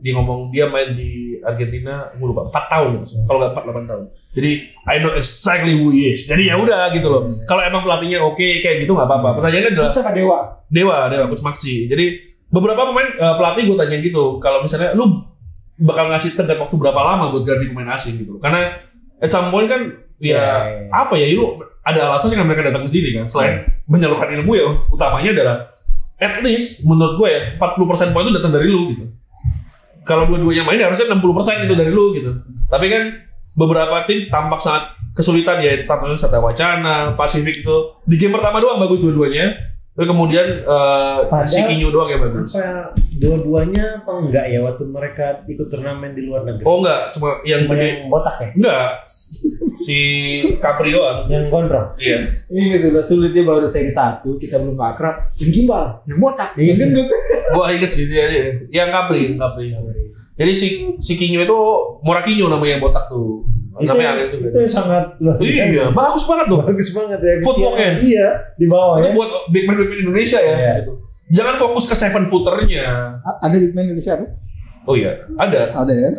Dia ngomong dia main di Argentina, gue lupa 4 tahun kalau nggak 4-8 tahun. Jadi I know exactly who he is. Jadi ya udah gitu loh. Kalau emang pelatihnya oke kayak gitu nggak apa-apa. Pertanyaannya adalah Itu sama Dewa. Dewa Coach Maxi. Jadi beberapa pemain pelatih gue tanyain gitu. Kalau misalnya lu bakal ngasih tenggat waktu berapa lama buat ganti pemain asing gitu. Karena at some point kan ya apa ya, lu ada alasan yang mereka datang ke sini kan. Selain menyalurkan ilmu ya utamanya adalah at least menurut gue ya 40% poin itu datang dari lu gitu. Kalau dua-duanya main harusnya 60% itu dari lu gitu. Tapi kan beberapa tim tampak sangat kesulitan ya. Contohnya Satya Wacana, Pasifik itu di game pertama doang bagus dua-duanya. Tapi kemudian si Kinyo doang yang bagus. Apa dua-duanya apa enggak ya waktu mereka ikut turnamen di luar negeri? Oh enggak, cuma yang Cuma gede. yang botak ya? Enggak. Si Capri doang. Yang gondrong? Iya. Ini sudah sulitnya baru seri 1, kita belum akrab. Yang gimbal, yang botak, yang gendut. Gua inget sih dia. Yang Capri. Jadi si Kinyo itu Morakinyo namanya yang botak tuh. Namanya itu itu. sangat luar biasa. Iya, bagus banget tuh. Bagus banget ya. Footworknya. Iya, di bawah Itu ya. buat big man Indonesia ya. Iya. Gitu. Jangan fokus ke 7 footernya. Ada big man Indonesia ada? Oh iya, ada. Ada ya.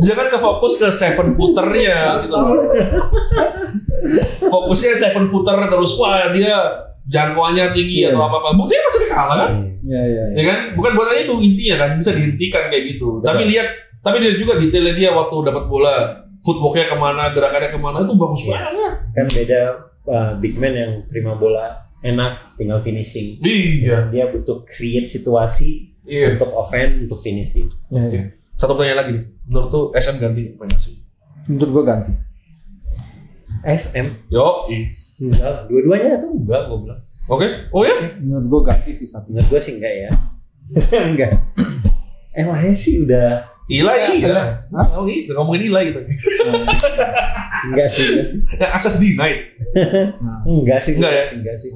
Jangan ke fokus ke 7 footernya gitu. Fokusnya 7 footer terus, wah dia jangkauannya tinggi Iya. atau apa-apa. Buktinya masih kalah kan? Iya. Ya kan? Bukan buat itu intinya kan, bisa dihentikan kayak gitu. Tapi lihat juga detailnya dia waktu dapat bola. footworknya kemana, gerakannya kemana itu bagus banget. Kan beda big man yang terima bola enak tinggal finishing. Iya. Dia butuh create situasi untuk offense, untuk finishing. Iya. Satu pertanyaan lagi nih. Menurut tuh SM ganti apa sih? Menurut gua ganti. SM? Yo, Enggak, dua-duanya tuh enggak gue bilang. Oke. Oh ya? Menurut gua ganti sih satu. Menurut gue sih enggak ya. Enggak. Elahnya sih udah Ilai. Hah? Oh gitu, ngomongin Ilai gitu. enggak sih. Akses denied. Enggak sih. Enggak ya? Enggak sih.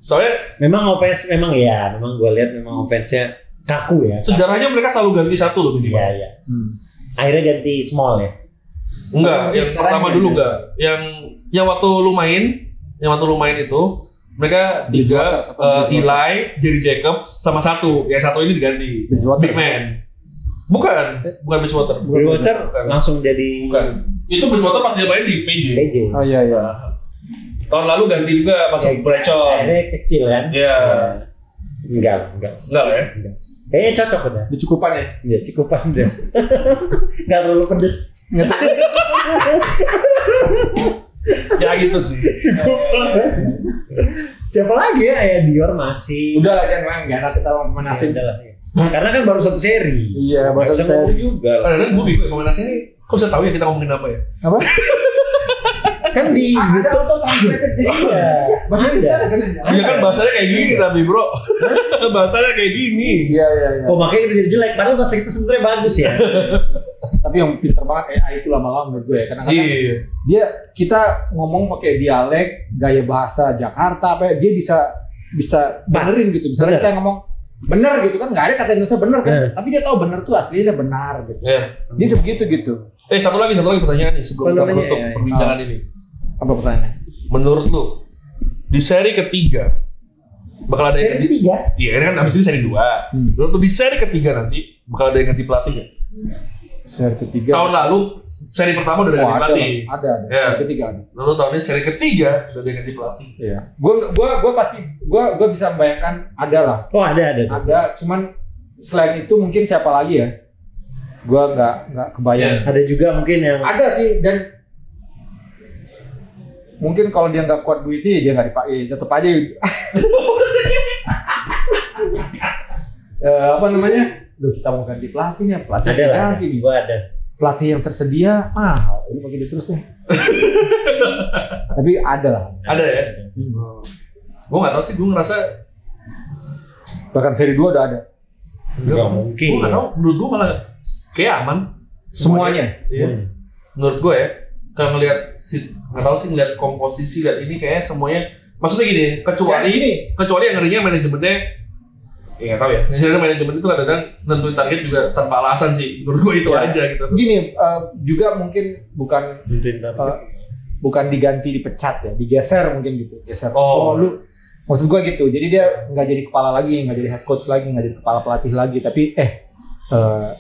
Soalnya Memang offense memang gue lihat memang offense-nya kaku ya. sejarahnya mereka selalu ganti satu loh minimal. Iya. Akhirnya ganti small ya. Enggak, Mungkin yang sekarang pertama ganti. dulu enggak. Yang waktu lu main itu mereka Bridgewater, tiga, siapa Bridgewater? Eli, Jerry Jacobs sama satu. Yang satu ini diganti. Bridgewater. Big man. Bukan Bridgewater. Bridgewater Bukan. langsung jadi Bukan. Itu Bridgewater pas dia main di PJ. PJ. Oh iya. Tahun lalu ganti juga masuk Bradshaw. Akhirnya kecil kan? Iya. Enggak. Enggak lah ya. Kayaknya cocok udah. Dicukupan ya. Ya cukupan deh. Enggak terlalu pedes. Ya gitu sih. Siapa lagi ya Dior masih. Udah lah jangan main, enggak nanti kita mau pemain asing. Udah lah. Karena kan baru satu seri. Iya, baru satu Nggak bisa seri. ngomong juga lah. Kadang-kadang gue bingung pemain asing ini kok bisa tahu ya kita ngomongin apa ya? Apa? Kan di YouTube auto translated jadi Iya. Iya kan bahasanya kayak gini tapi bro. Bahasanya kayak gini. Iya. Oh makanya itu jadi jelek. Padahal bahasa kita sebenarnya bagus ya. Tapi yang pinter banget AI itu lama-lama menurut gue ya. Kadang-kadang Iya. kita ngomong pakai dialek, gaya bahasa Jakarta apa ya, dia bisa benerin gitu. Misalnya Bener. kita ngomong bener gitu kan, nggak ada kata Indonesia bener kan, tapi dia tahu bener tuh aslinya benar gitu. Iya. Dia sebegitu gitu. Satu lagi pertanyaan nih sebelum Apa kita namanya? menutup perbincangan ini. Apa pertanyaannya? Menurut lu di seri ketiga bakal ada yang ganti? Ketiga. Iya ini kan abis ini seri 2. Menurut lu di seri ketiga nanti bakal ada yang ganti pelatih nggak? Seri ketiga. Tahun lalu seri pertama udah ada Oh, ganti ada, pelatih. ada. Ya. Seri ketiga ada. Lalu tahun ini seri ketiga udah ada yang ganti pelatih. Iya. Gue pasti gue bisa membayangkan ada lah. Oh ada. Ada, cuman selain itu mungkin siapa lagi ya? Gue nggak kebayang. Ada juga mungkin yang Ada sih dan mungkin kalau dia nggak kuat duitnya dia nggak dipakai, tetap aja. Apa namanya? Duh, kita mau ganti pelatihnya, pelatih ada lah. ganti nih. Gua ada. Pelatih yang tersedia mahal, ini begini terus nih. Tapi ada lah. Ada ya? Gue nggak tahu sih, gue ngerasa Bahkan seri 2 udah ada. Nggak mungkin. Gue nggak tahu, menurut gue malah kayak aman. Semuanya. Iya. Menurut gue ya, kalau ngelihat nggak tahu sih ngelihat komposisi lihat ini kayaknya semuanya. Maksudnya gini, kecuali yang ngerinya manajemennya. Ya nggak tahu ya. Jadi manajemen itu kadang-kadang nentuin target juga tanpa alasan sih. Menurut gue itu Ya. aja gitu. Gini, juga mungkin bukan diganti dipecat ya, digeser mungkin gitu. Geser. Oh. Lu maksud gua gitu. Jadi dia nggak jadi kepala lagi, nggak jadi head coach lagi, nggak jadi kepala pelatih lagi, tapi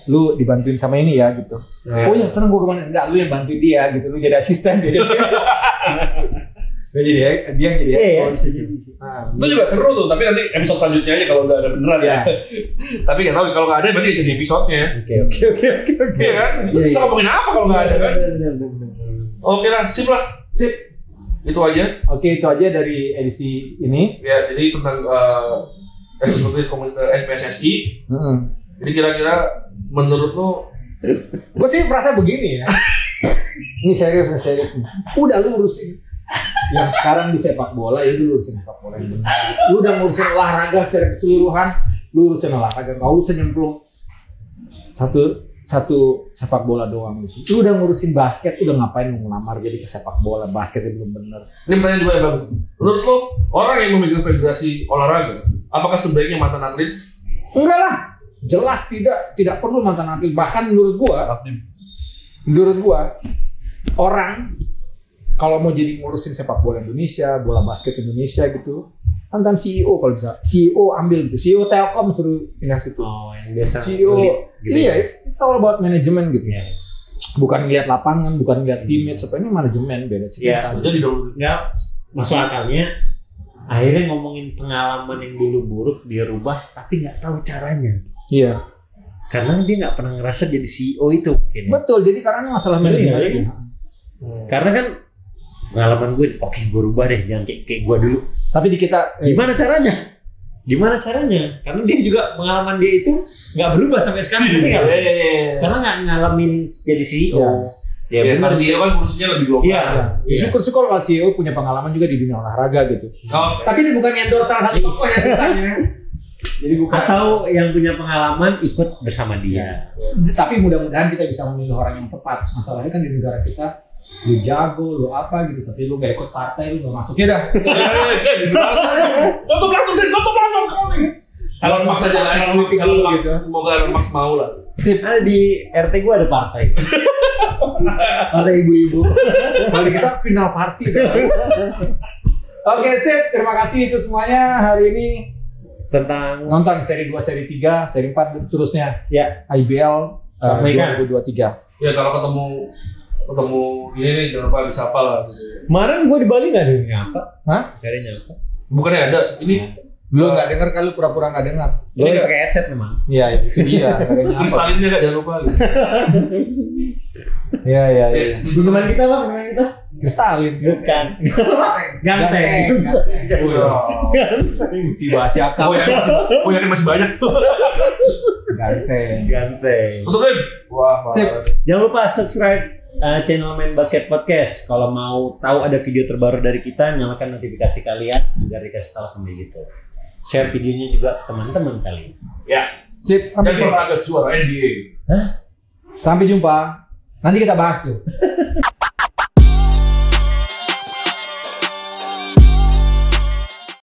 lu dibantuin sama ini ya gitu. Ya. Oh ya, seneng gua kemana? Enggak, lu yang bantuin dia gitu. Lu jadi asisten dia. Dia yang jadi head coach. Nah, Itu juga seru tuh, tapi nanti episode selanjutnya aja kalau udah ada beneran ya. Tapi nggak tahu kalau nggak ada berarti jadi episodenya. Oke. Iya kan? Itu kita ngomongin apa kalau nggak ada kan? Oke lah, sip lah. Sip. Itu aja. Oke, itu aja dari edisi ini. Ya, jadi tentang eksekutif komite PSSI. Jadi kira-kira menurut lo Gue sih merasa begini ya. Ini serius nih. Udah lu urusin yang sekarang di sepak bola, ya dulu urusin sepak bola yang benar. Lu udah ngurusin olahraga secara keseluruhan, lu urusin olahraga, nggak usah nyemplung satu sepak bola doang gitu. Lu udah ngurusin basket, udah ngapain lu ngelamar jadi ke sepak bola, basketnya belum bener. ini pertanyaan juga yang bagus. Menurut lo orang yang memegang federasi olahraga, apakah sebaiknya mantan atlet? Enggak lah, jelas tidak perlu mantan atlet. Bahkan menurut gua orang kalau mau jadi ngurusin sepak bola Indonesia, bola basket Indonesia gitu, mantan CEO kalau bisa. CEO ambil gitu. CEO Telkom suruh pindah situ. Oh, yang biasa. CEO, gitu iya, it's all about management gitu. Ya. Bukan lihat lapangan, bukan lihat teammates, sebenarnya manajemen beda cerita. Jadi dulu Nggak masuk akalnya. Akhirnya ngomongin pengalaman yang dulu buruk dia rubah, tapi nggak tahu caranya. Iya. Karena dia nggak pernah ngerasa jadi CEO itu mungkin. Ya. Betul, jadi karena masalah Iya, manajemen iya. aja. Karena kan pengalaman gue, oke gue rubah deh, jangan kayak gue dulu. Tapi di kita Gimana caranya? Karena dia juga pengalaman dia itu nggak berubah sampai sekarang. ngerti nggak? Karena nggak ngalamin jadi CEO. Ya, Ya, benar karena dia kan kursinya lebih global. Iya. Ya, syukur-syukur kalau CEO punya pengalaman juga di dunia olahraga gitu. Oh, Tapi ini bukan endorse salah satu tokoh ya, bukan ya. Jadi bukan. Atau yang punya pengalaman ikut bersama dia. Tapi mudah-mudahan kita bisa memilih orang yang tepat. Masalahnya kan di negara kita, lu jago, lu apa gitu, tapi lu gak ikut partai, lu gak masuk. Ya dah. Tutup langsung kau nih. Elon Musk aja lah, Elon Musk gitu. semoga Elon Musk mau lah. Sip. Ada di RT gue ada partai. Ada ibu-ibu. Kali kita final party. Oke, sip. Terima kasih itu semuanya hari ini. Tentang Nonton seri 2, seri 3, seri 4 dan seterusnya. ya IBL Mega. 2023. Ya kalau ketemu ini nih jangan lupa disapa lah. Gitu. kemarin gue di Bali nggak ada yang nyapa. Hah? Gak ada yang nyapa. Bukannya ada ini Lu nggak dengar kalau pura-pura nggak dengar. Gue Ini pakai headset memang. Iya, itu dia. Kayaknya apa? kristalinnya kak jangan lupa. Gitu. Iya, iya, iya. Minuman kita apa? Minuman kita? Kristalin. Bukan. Ganteng. Tiba siapa? Oh yakin masih banyak tuh. Ganteng. Ganteng. Untuk Lim. Wah. Sip. Jangan lupa subscribe channel Main Basket Podcast. Kalau mau tahu ada video terbaru dari kita, nyalakan notifikasi kalian agar dikasih tahu sampai gitu. Share videonya juga ke teman-teman kalian. Ya. Sip. Dan agak juara NBA. Sampai jumpa. Nanti kita bahas tuh.